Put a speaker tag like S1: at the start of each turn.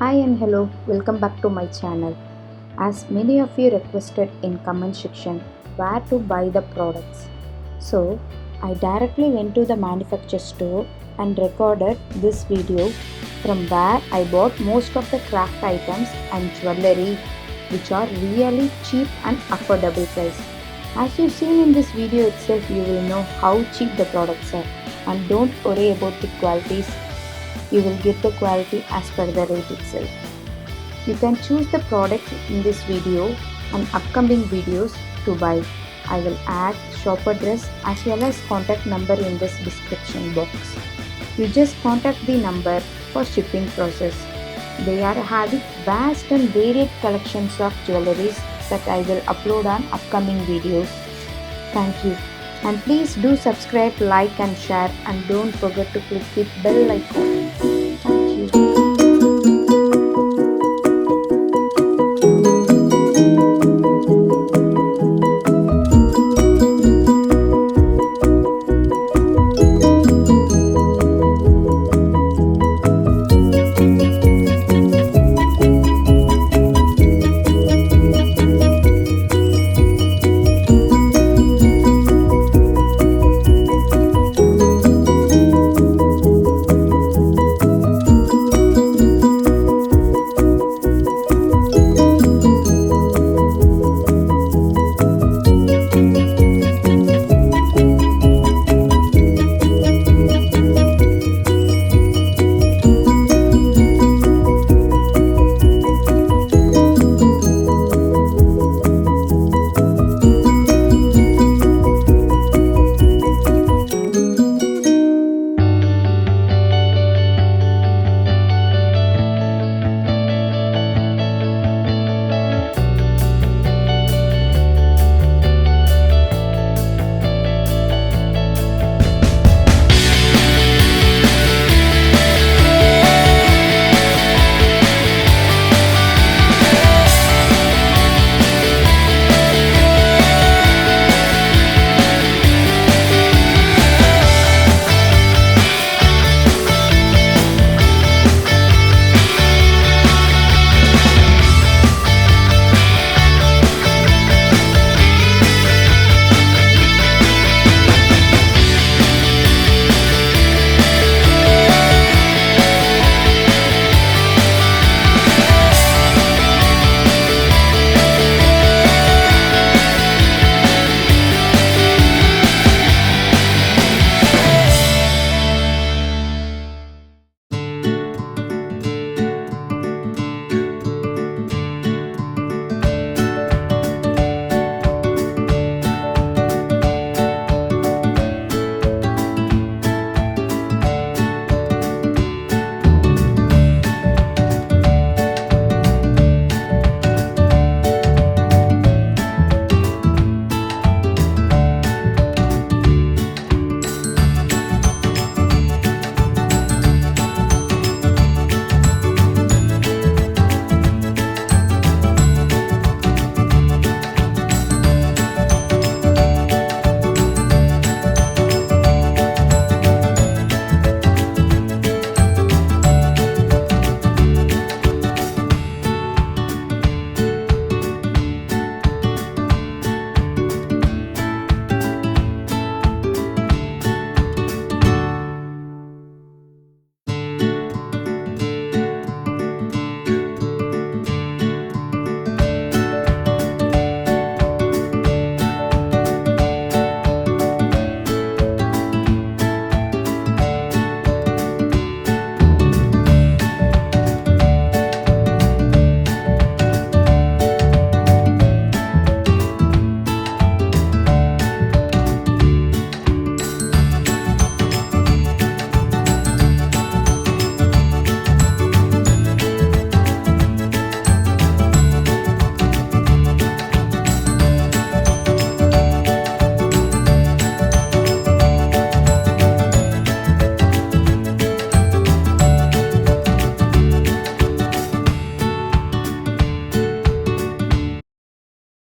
S1: Hi and hello, welcome back to my channel. As many of you requested in comment section where to buy the products. So I directly went to the manufacturer store and recorded this video from where I bought most of the craft items and jewellery which are really cheap and affordable price. As you seen in this video itself, you will know how cheap the products are, and don't worry about the qualities, you will get the quality as per the rate itself. You can choose the product in this video and upcoming videos to buy. I will add shop address as well as contact number in this description box. You just contact the number for shipping process. They are having vast and varied collections of jewelleries that I will upload on upcoming videos. Thank you. And please do subscribe, like and share, and don't forget to click the bell icon.